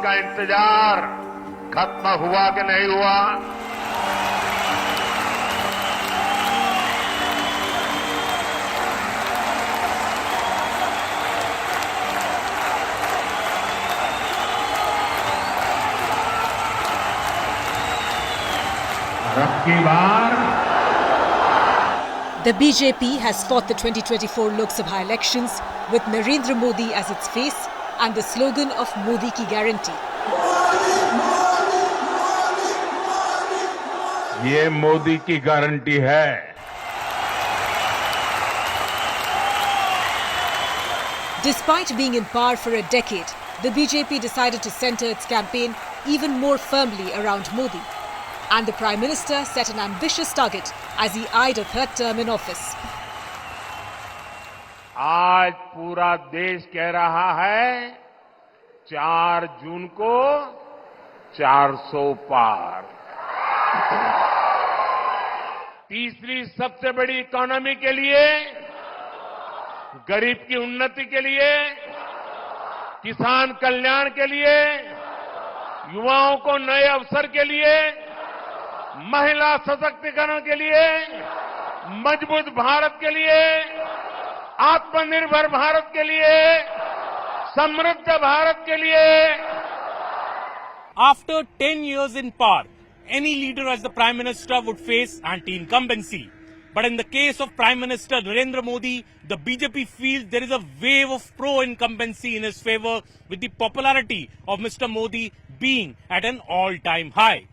का इंतजार खत्म हुआ कि नहीं हुआ? अब की बार The BJP has fought the 2024 Lok Sabha elections with Narendra Modi as its face and the slogan of Modi ki guarantee. ये मोदी की गारंटी है। Despite being in power for a decade, the BJP decided to center its campaign even more firmly around Modi. And the Prime Minister set an ambitious target as he eyed a third term in office. आज पूरा देश कह रहा है 4 जून को 400 पार। तीसरी सबसे बड़ी इकोनॉमी के लिए, गरीब की उन्नति के लिए, किसान कल्याण के लिए, युवाओं को नए अवसर के लिए, महिला सशक्तिकरण के लिए, मजबूत भारत के लिए, आत्मनिर्भर भारत के लिए, समृद्ध भारत के लिए। After 10 years in power, any leader as the Prime Minister would face anti-incumbency. But in the case of Prime Minister Narendra Modi, the BJP feels there is a wave of pro-incumbency in his favor, with the popularity of Mr. Modi being at an all-time high.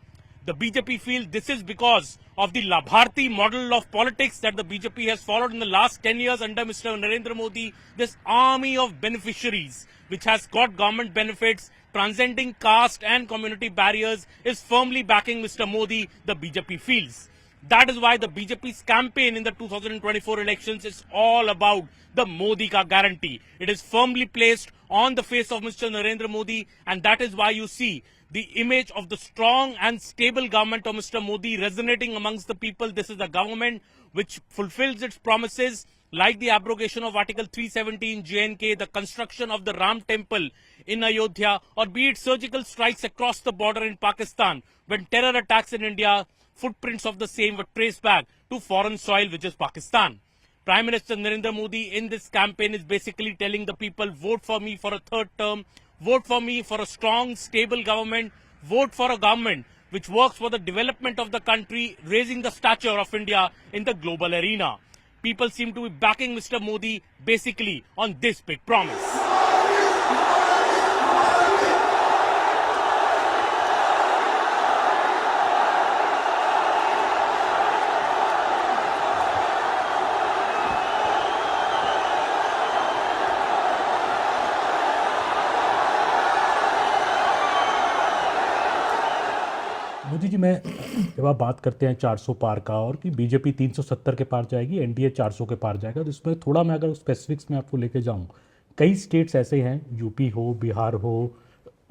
The BJP feels this is because of the Labharti model of politics that the BJP has followed in the last 10 years under Mr. Narendra Modi. This army of beneficiaries, which has got government benefits, transcending caste and community barriers, is firmly backing Mr. Modi, the BJP feels. That is why the BJP's campaign in the 2024 elections is all about the Modi ka guarantee. It is firmly placed on the face of Mr. Narendra Modi, and that is why you see the image of the strong and stable government of Mr. Modi resonating amongst the people. This is a government which fulfills its promises, like the abrogation of Article 370 in JNK, the construction of the Ram Temple in Ayodhya, or be it surgical strikes across the border in Pakistan, when terror attacks in India, footprints of the same were traced back to foreign soil, which is Pakistan. Prime Minister Narendra Modi in this campaign is basically telling the people, vote for me for a third term, vote for me for a strong, stable government, vote for a government which works for the development of the country, raising the stature of India in the global arena. People seem to be backing Mr. Modi basically on this big promise. Modi ji, मैं जब आप बात करते हैं 400 पार का और कि BJP 370 के पार जाएगी, एनडीए 400 के पार जाएगा, तो इसमें थोड़ा मैं अगर स्पेसिफिक्स में आपको लेके जाऊं, कई स्टेट्स ऐसे हैं, यूपी हो, बिहार हो,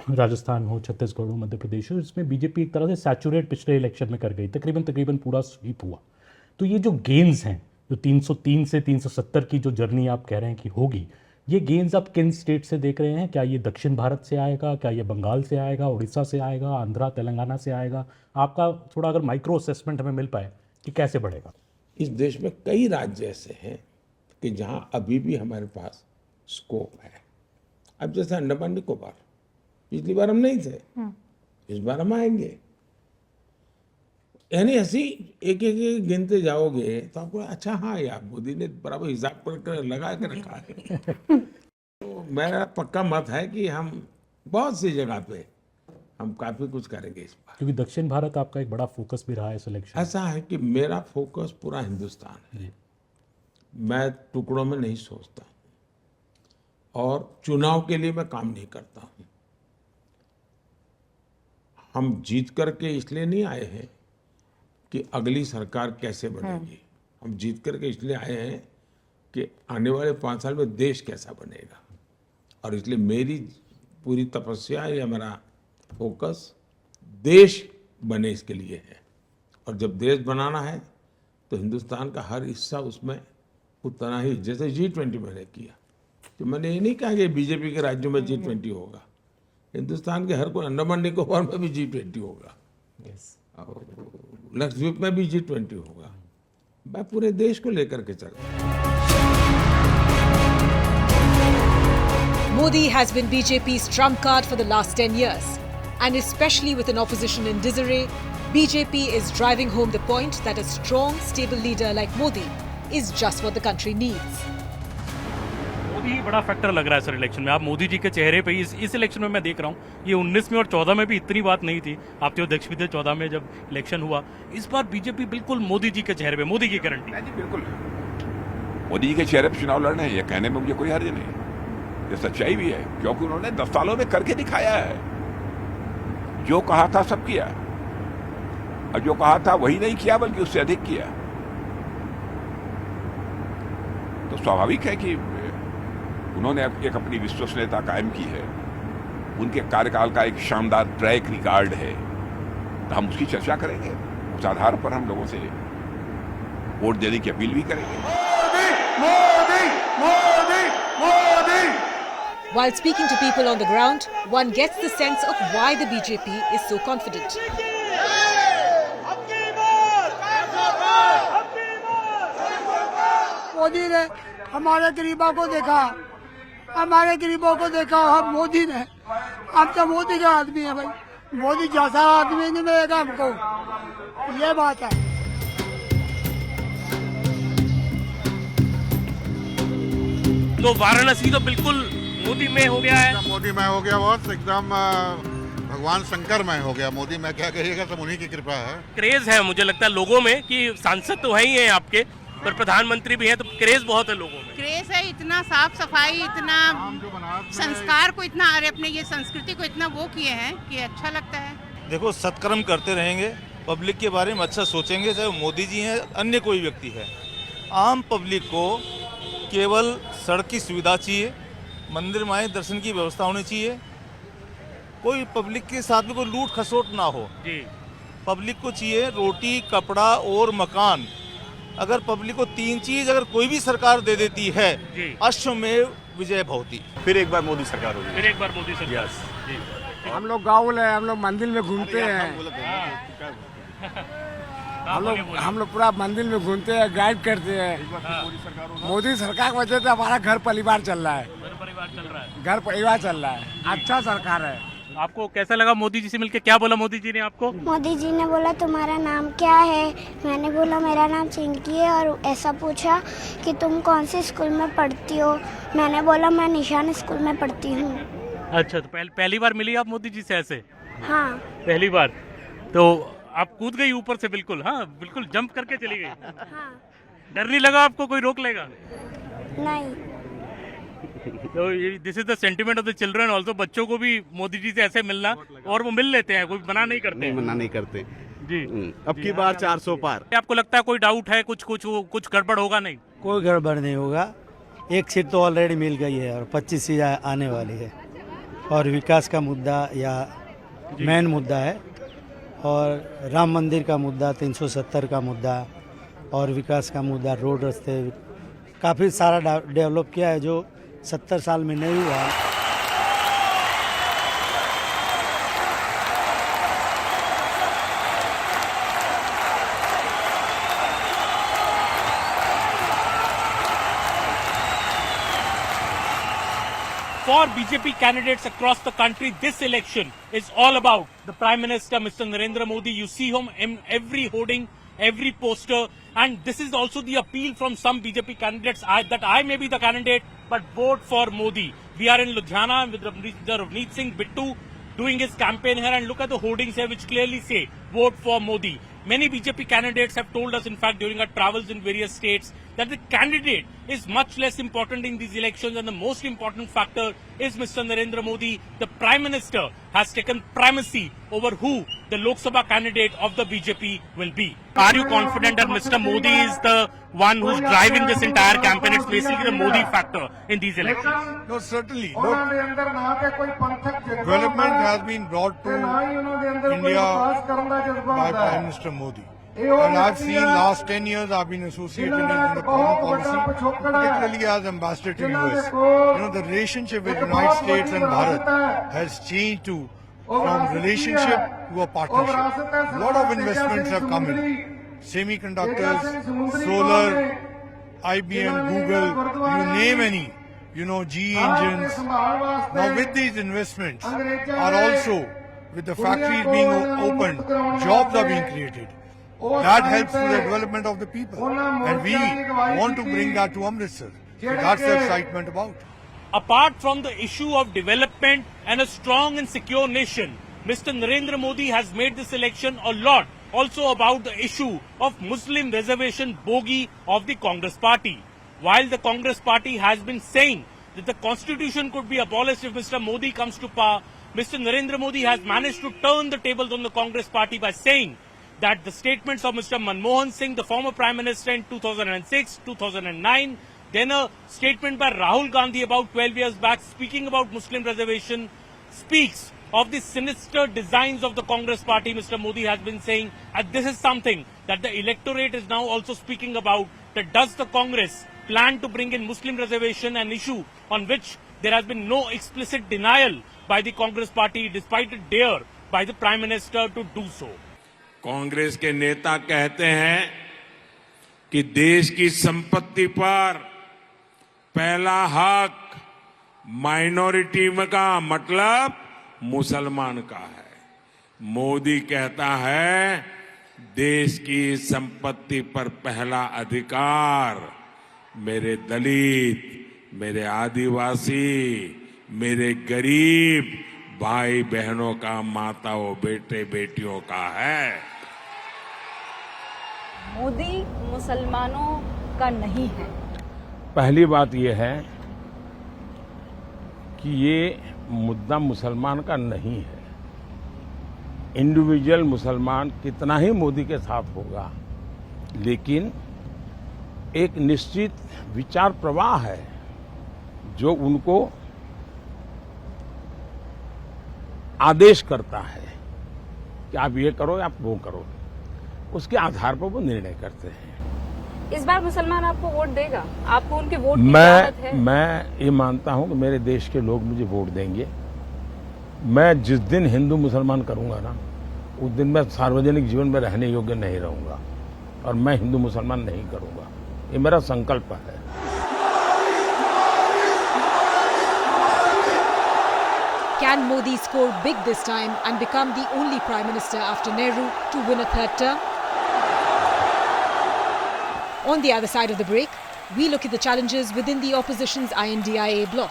राजस्थान हो, छत्तीसगढ़ हो, मध्य प्रदेश हो, इसमें बीजेपी एक तरह से सैचुरेट पिछले इलेक्शन में कर गई, तकरीबन पूरा स्वीप हुआ। तो ये जो गेन्स हैं, जो 303 से 370 की जो जर्नी आप कह रहे हैं कि होगी, ये गेन्स आप किन स्टेट से देख रहे हैं? क्या ये दक्षिण भारत से आएगा, क्या ये बंगाल से आएगा, उड़ीसा से आएगा, आंध्रा तेलंगाना से आएगा? आपका थोड़ा अगर माइक्रो असेसमेंट हमें मिल पाए कि कैसे बढ़ेगा। इस देश में कई राज्य ऐसे हैं कि जहां अभी भी हमारे पास स्कोप है। अब जैसे अंडमान निकोबार, पिछली बार हम नहीं थे, इस बार हम आएंगे। यानी ऐसी एक एक गिनते जाओगे तो आपको अच्छा, हाँ यार मोदी ने बराबर हिसाब कर लगा के रखा है। तो मेरा पक्का मत है कि हम बहुत सी जगह पे हम काफी कुछ करेंगे इस बार, क्योंकि दक्षिण भारत आपका एक बड़ा फोकस भी रहा है सिलेक्शन। ऐसा है कि मेरा फोकस पूरा हिंदुस्तान है, मैं टुकड़ों में नहीं सोचता और चुनाव के लिए मैं काम नहीं करता हूं। हम जीत करके इसलिए नहीं आए हैं कि अगली सरकार कैसे बनेगी, हम जीत करके इसलिए आए हैं कि आने वाले 5 साल में देश कैसा बनेगा। और इसलिए मेरी पूरी तपस्या या मेरा फोकस देश बने इसके लिए है। और जब देश बनाना है तो हिंदुस्तान का हर हिस्सा उसमें उतना ही, जैसे G20 मैंने किया, तो मैंने ये नहीं कहा कि बीजेपी के राज्यों में G20 होगा, हिंदुस्तान के हर कोई, अंडमान निकोबार में भी G20 होगा, लक्षद्वीप में भी G20 होगा। मैं पूरे देश को लेकर के चल रहा हूं। Modi has been BJP's trump card for the last 10 years. And especially with an opposition in disarray, BJP is driving home the point that a strong, stable leader like Modi is just what the country needs. Modi बड़ा factor लग रहा है sir election में। आप मोदी जी के चेहरे पे इस इलेक्शन में मैं देख रहा हूँ, ये 19 में और 14 में भी इतनी बात नहीं थी, आप तो अध्यक्ष भी थे 14 में जब इलेक्शन हुआ। इस बार बीजेपी बिल्कुल मोदी जी के चेहरे पे, मोदी की गारंटी। जी बिल्कुल, मोदी जी के चेहरे पे चुनाव लड़ने, ये कहने में मुझे कोई हर्ज नहीं, ये सच्चाई भी है, क्योंकि उन्होंने 10 सालों में करके दिखाया है। जो कहा था सब किया, और जो कहा था वही नहीं किया बल्कि उससे अधिक किया। तो स्वाभाविक है कि उन्होंने एक अपनी विश्वसनीयता कायम की है, उनके कार्यकाल का एक शानदार ट्रैक रिकॉर्ड है, तो हम उसकी चर्चा करेंगे, उस आधार पर हम लोगों से वोट देने की अपील भी करेंगे। Modi, Modi, Modi. While speaking to people on the ground, one gets the sense of why the BJP is so confident. Modi ने हमारे गरीबों को देखा, हमारे गरीबों को देखा, हम मोदी ने, हम तो मोदी के आदमी है भाई, मोदी जैसा आदमी नहीं मिलेगा हमको, ये बात है। तो वाराणसी तो बिल्कुल मोदी में हो गया है। मोदी में हो गया, बस एकदम भगवान शंकर में हो गया। मोदी में क्या कहिएगा, सब उन्हीं की कृपा है। क्रेज है मुझे लगता है लोगों में कि सांसद तो है ही है आपके, पर प्रधानमंत्री भी है, तो क्रेज बहुत है लोगों में। क्रेज है, इतना साफ सफाई, इतना संस्कार को, इतना अपने ये संस्कृति को इतना वो किए हैं कि अच्छा लगता है। देखो, सत्कर्म करते रहेंगे, पब्लिक के बारे में अच्छा सोचेंगे, चाहे मोदी जी हैं अन्य कोई व्यक्ति है। आम पब्लिक को केवल सड़क की सुविधा चाहिए, मंदिर में दर्शन की व्यवस्था होनी चाहिए, कोई पब्लिक के साथ में कोई लूट खसोट ना हो जी। पब्लिक को चाहिए रोटी, कपड़ा और मकान। अगर पब्लिक को 3 चीज अगर कोई भी सरकार दे देती है, अश्वमेव विजय भवति। फिर एक बार मोदी सरकार होगी, फिर एक बार मोदी सरकार जी। हम लोग गाँव है, हम लोग मंदिर में घूमते हैं, हम लोग पूरा मंदिर में घूमते हैं, गाइड करते हैं। मोदी सरकार की वजह से हमारा घर परिवार चल रहा है, घर परिवार चल रहा है, अच्छा सरकार है। आपको कैसा लगा मोदी जी से मिलकर? क्या बोला मोदी जी ने आपको? मोदी जी ने बोला तुम्हारा नाम क्या है, मैंने बोला मेरा नाम चिंकी है, और ऐसा पूछा कि तुम कौन से स्कूल में पढ़ती हो, मैंने बोला मैं निशान स्कूल में पढ़ती हूँ। अच्छा, तो पहली बार मिली आप मोदी जी से ऐसे? हाँ, पहली बार। तो आप कूद गई ऊपर से बिल्कुल? हाँ, बिल्कुल जंप करके चली गई। हाँ। डर नहीं लगा आपको, कोई रोक लेगा? नहीं। तो this is the sentiment of the children also. बच्चों को भी मोदी जी से ऐसे मिलना, और वो मिल लेते हैं, कोई मना नहीं करते। मना नहीं करते जी। अब की बार 400 पार। आपको लगता है कोई डाउट है, कुछ गड़बड़ होगा? नहीं, कोई गड़बड़ नहीं होगा। एक सीट तो ऑलरेडी मिल गई है और 25 सीट आने वाली है, और विकास का मुद्दा या मेन मुद्दा है, और राम मंदिर का मुद्दा, 370 का मुद्दा, और विकास का मुद्दा, रोड रास्ते काफ़ी सारा डेवलप किया है जो 70 साल में नहीं हुआ। For BJP candidates across the country, this election is all about the Prime Minister, Mr. Narendra Modi. You see him in every hoarding, every poster, and this is also the appeal from some BJP candidates that I may be the candidate, but vote for Modi. We are in Ludhiana with Ravneet Singh Bittu doing his campaign here, and look at the hoardings here which clearly say, vote for Modi. Many BJP candidates have told us, in fact, during our travels in various states, that the candidate is much less important in these elections, and the most important factor is Mr. Narendra Modi. The Prime Minister has taken primacy over who the Lok Sabha candidate of the BJP will be. Are you confident that Mr. Modi is the one who's driving this entire campaign? It's basically the Modi factor in these elections. No, certainly. Development has been brought to India by Prime Minister Modi. And I've seen last 10 years I've been associated in the foreign policy, particularly as ambassador to US. The relationship with the United States and Bharat has changed from relationship to a partnership. A lot of investments have come in. Semiconductors, solar, IBM, Google, you name any. GE engines. Now with these investments are also, with the factories being opened, jobs are being created. That helps to the development of the people. And we want to bring that to Amritsar. So that's the excitement about. Apart from the issue of development and a strong and secure nation, Mr. Narendra Modi has made this election a lot also about the issue of Muslim reservation bogey of the Congress party. While the Congress party has been saying that the constitution could be abolished if Mr. Modi comes to power, Mr. Narendra Modi has managed to turn the tables on the Congress party by saying that the statements of Mr. Manmohan Singh, the former Prime Minister in 2006, 2009, then a statement by Rahul Gandhi about 12 years back speaking about Muslim reservation, speaks of the sinister designs of the Congress party. Mr. Modi has been saying that this is something that the electorate is now also speaking about, that does the Congress plan to bring in Muslim reservation, an issue on which there has been no explicit denial by the Congress party despite a dare by the Prime Minister to do so. Congress के नेता कहते हैं कि देश की संपत्ति पर पहला हक माइनॉरिटी का मतलब मुसलमान का है। मोदी कहता है देश की संपत्ति पर पहला अधिकार मेरे दलित, मेरे आदिवासी, मेरे गरीब भाई बहनों का, माताओं, बेटे बेटियों का है। मोदी मुसलमानों का नहीं है। पहली बात यह है कि ये मुद्दा मुसलमान का नहीं है। इंडिविजुअल मुसलमान कितना ही मोदी के साथ होगा, लेकिन एक निश्चित विचार प्रवाह है जो उनको आदेश करता है कि आप ये करो या आप वो करो, उसके आधार पर वो निर्णय करते हैं। इस बार मुसलमान आपको वोट देगा? आपको उनके वोट की जरूरत है? मैं ये मानता हूं कि मेरे देश के लोग मुझे वोट देंगे। मैं जिस दिन हिंदू मुसलमान करूंगा ना, उस दिन मैं सार्वजनिक जीवन में रहने योग्य नहीं रहूंगा और मैं हिंदू मुसलमान नहीं करूंगा। ये मेरा संकल्प है। Can Modi score big this time and become the only Prime Minister after Nehru to win a third term? On the other side of the break, we look at the challenges within the opposition's INDIA bloc.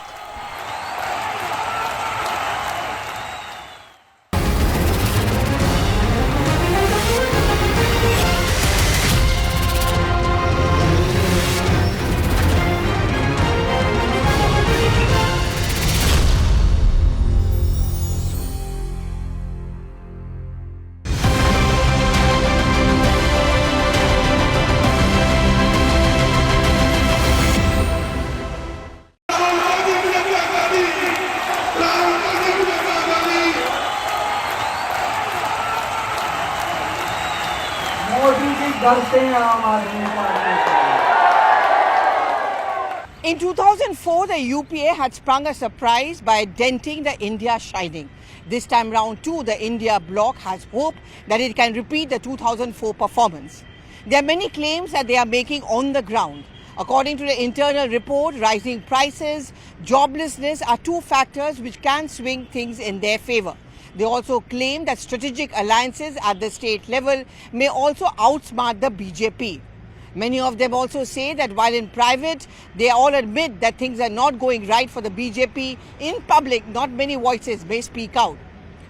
In 2004, the UPA had sprung a surprise by denting the India shining. This time round too, the India bloc has hope that it can repeat the 2004 performance. There are many claims that they are making on the ground. According to the internal report, rising prices, joblessness are two factors which can swing things in their favour. They also claim that strategic alliances at the state level may also outsmart the BJP. Many of them also say that while in private, they all admit that things are not going right for the BJP. In public, not many voices may speak out.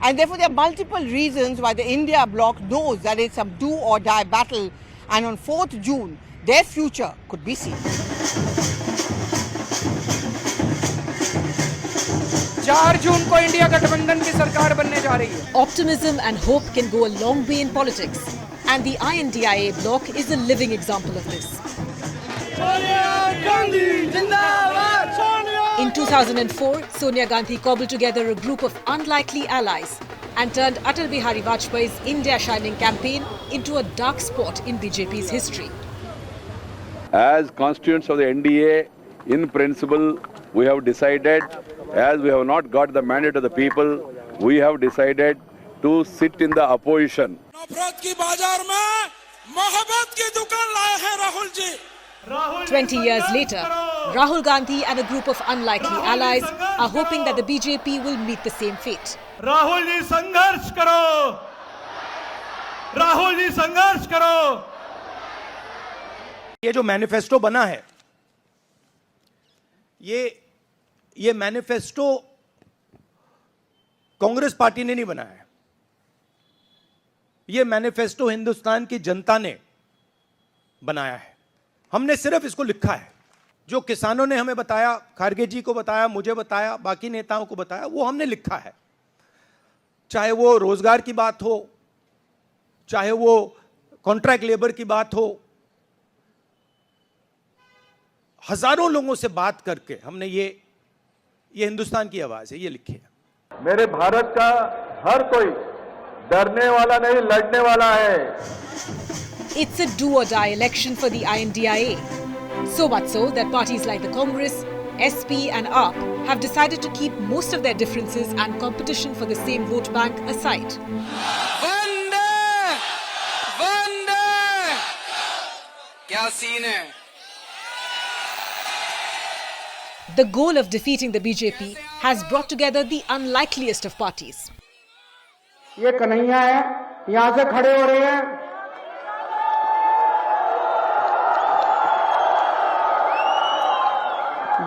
And therefore, there are multiple reasons why the India bloc knows that it's some do or die battle. And on 4th June, their future could be seen. 4 जून को India गठबंधन की सरकार बनने जा रही है। Optimism and hope can go a long way in politics, and the INDIA bloc is a living example of this. In 2004, Sonia Gandhi cobbled together a group of unlikely allies and turned Atal Bihari Vajpayee's India Shining campaign into a dark spot in BJP's history. As constituents of the NDA, in principle, we have decided, as we have not got the mandate of the people, we have decided to sit in the opposition. 20 years later, Rahul Gandhi and a group of unlikely allies are hoping that the BJP will meet the same fate. Rahul ji संघर्ष करो, राहुल जी संघर्ष करो। ये जो manifesto बना है, ये manifesto Congress party ने नहीं बनाया है। ये मैनिफेस्टो हिंदुस्तान की जनता ने बनाया है। हमने सिर्फ इसको लिखा है। जो किसानों ने हमें बताया, खारगे जी को बताया, मुझे बताया, बाकी नेताओं को बताया, वो हमने लिखा है। चाहे वो रोजगार की बात हो, चाहे वो कॉन्ट्रैक्ट लेबर की बात हो, हजारों लोगों से बात करके हमने ये हिंदुस्तान की आवाज है, ये लिखी है। मेरे भारत का हर कोई डरने वाला नहीं, लड़ने वाला है। It's a do-or-die election for the INDIA. So much so that parties like the Congress, SP and AAP have decided to keep most of their differences and competition for the same vote bank aside. वंदे वंदे क्या scene है? The goal of defeating the BJP has brought together the unlikeliest of parties. ये कन्हैया है, यहाँ से खड़े हो रहे हैं।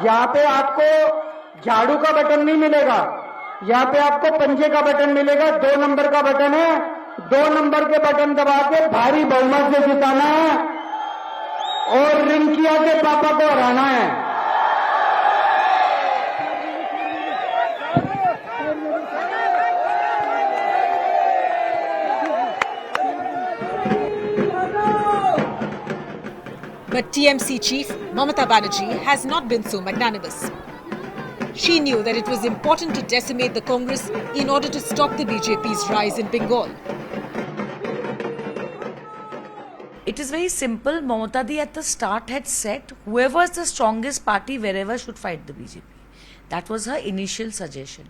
यहाँ पे आपको झाड़ू का बटन नहीं मिलेगा, यहाँ पे आपको पंजे का बटन मिलेगा। 2 नंबर का बटन है, 2 नंबर के बटन दबा के भारी बहुमत से जिताना है और रिंकिया के पापा को हराना है। But TMC chief Mamata Banerjee has not been so magnanimous. She knew that it was important to decimate the Congress in order to stop the BJP's rise in Bengal. It is very simple. Mamata Di at the start had said whoever is the strongest party wherever should fight the BJP. That was her initial suggestion.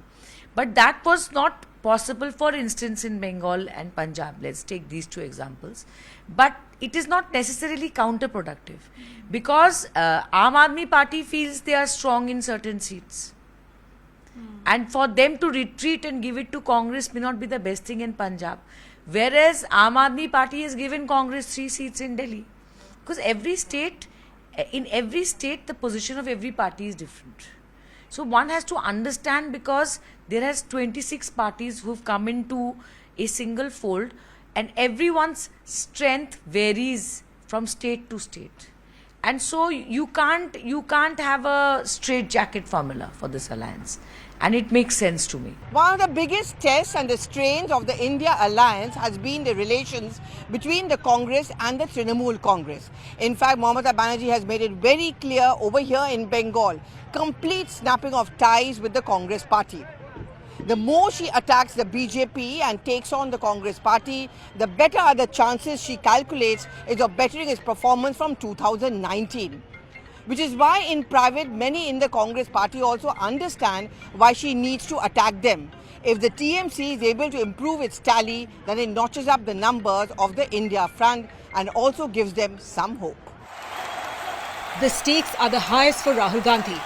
But that was not possible, for instance, in Bengal and Punjab. Let's take these 2 examples. But it is not necessarily counterproductive because Aam Aadmi Party feels they are strong in certain seats. And for them to retreat and give it to Congress may not be the best thing in Punjab. Whereas Aam Aadmi Party has given Congress 3 seats in Delhi. Because in every state, the position of every party is different. So one has to understand, because there has 26 parties who've come into a single fold, and everyone's strength varies from state to state. And so you can't have a straitjacket formula for this alliance. And it makes sense to me. One of the biggest tests and the strains of the India alliance has been the relations between the Congress and the Trinamool Congress. In fact, Mamata Banerjee has made it very clear over here in Bengal, complete snapping of ties with the Congress party. The more she attacks the BJP and takes on the Congress party, the better are the chances she calculates is of bettering its performance from 2019. Which is why in private, many in the Congress party also understand why she needs to attack them. If the TMC is able to improve its tally, then it notches up the numbers of the India front and also gives them some hope. The stakes are the highest for Rahul Gandhi.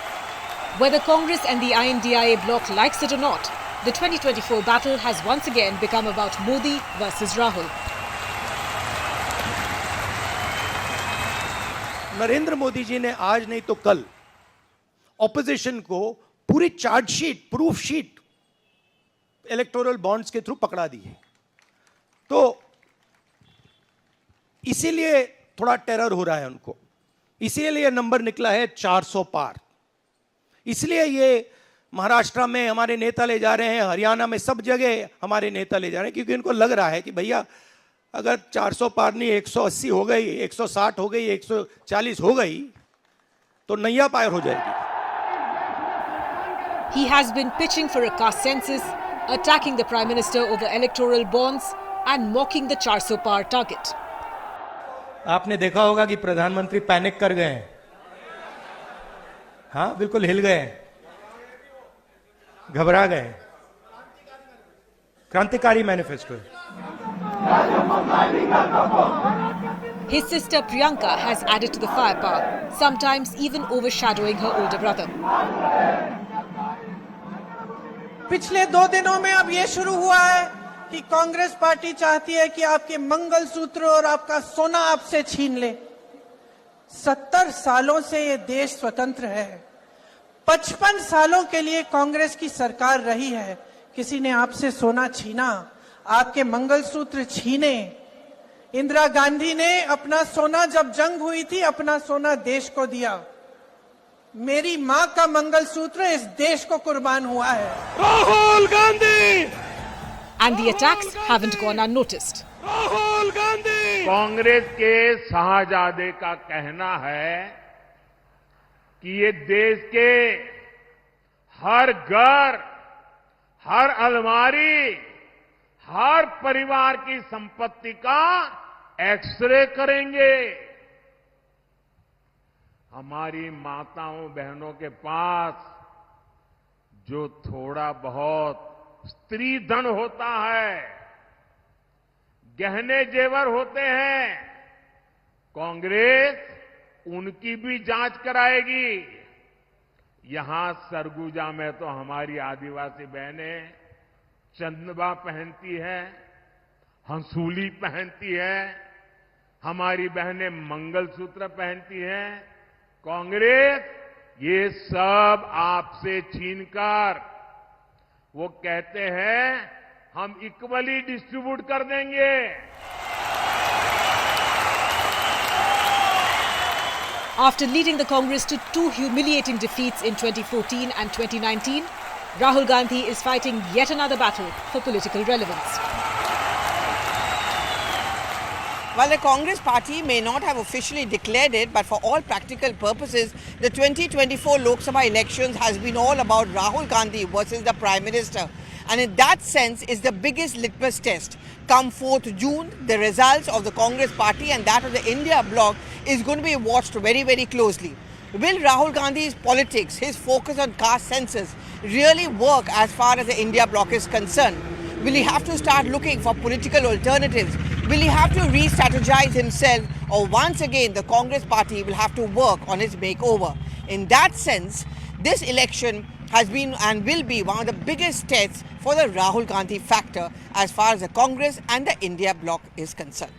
Whether Congress and the INDIA bloc likes it or not, the 2024 battle has once again become about Modi versus Rahul. Narendra Modi ji ने आज नहीं तो कल opposition को पूरी chargesheet, proof sheet electoral bonds के through पकड़ा दी है। तो इसीलिए थोड़ा टेरर हो रहा है उनको, इसीलिए नंबर निकला है 400 पार। इसलिए ये महाराष्ट्र में हमारे नेता ले जा रहे हैं, हरियाणा में सब जगह हमारे नेता ले जा रहे हैं, क्योंकि उनको लग रहा है कि भैया अगर 400 पार नहीं 180 हो गई, 160 हो गई, 140 हो गई तो नैया पार हो जाएगी। He has been pitching for a caste census, attacking the Prime Minister over electoral bonds, and mocking the 400 par target. आपने देखा होगा कि प्रधानमंत्री पैनिक कर गए हैं, हाँ बिल्कुल हिल गए, घबरा गए। क्रांतिकारी manifesto. His sister Priyanka has added to the firepower, sometimes even overshadowing her older brother. पिछले 2 दिनों में अब ये शुरू हुआ है कि कांग्रेस पार्टी चाहती है कि आपके मंगलसूत्र और आपका सोना आपसे छीन ले। 70 सालों से ये देश स्वतंत्र है, 55 सालों के लिए कांग्रेस की सरकार रही है। किसी ने आपसे सोना छीना, आपके मंगलसूत्र छीने। इंदिरा गांधी ने अपना सोना, जब जंग हुई थी, अपना सोना देश को दिया। मेरी मां का मंगलसूत्र इस देश को कुर्बान हुआ है। Rahul Gandhi! And the attacks haven't gone unnoticed. Rahul Gandhi! Congress के शाहजादे का कहना है कि ये देश के हर घर, हर अलमारी, हर परिवार की संपत्ति का एक्सरे करेंगे। हमारी माताओं बहनों के पास जो थोड़ा बहुत स्त्री धन होता है, गहने जेवर होते हैं, कांग्रेस उनकी भी जांच कराएगी। यहां सरगुजा में तो हमारी आदिवासी बहनें चंदवा पहनती है, हंसूली पहनती है, हमारी बहनें मंगलसूत्र पहनती हैं। कांग्रेस ये सब आपसे छीनकर वो कहते हैं हम इक्वली डिस्ट्रीब्यूट कर देंगे। After leading the Congress to 2 humiliating defeats in 2014 and 2019, Rahul Gandhi is fighting yet another battle for political relevance. While the Congress party may not have officially declared it, but for all practical purposes, the 2024 Lok Sabha elections has been all about Rahul Gandhi versus the Prime Minister. And in that sense, is the biggest litmus test. Come 4th June, the results of the Congress party and that of the India bloc is going to be watched very, very closely. Will Rahul Gandhi's politics, his focus on caste census, really work as far as the India bloc is concerned? Will he have to start looking for political alternatives? Will he have to re-strategize himself, or once again the Congress party will have to work on its makeover? In that sense, this election has been and will be one of the biggest tests for the Rahul Gandhi factor as far as the Congress and the India bloc is concerned.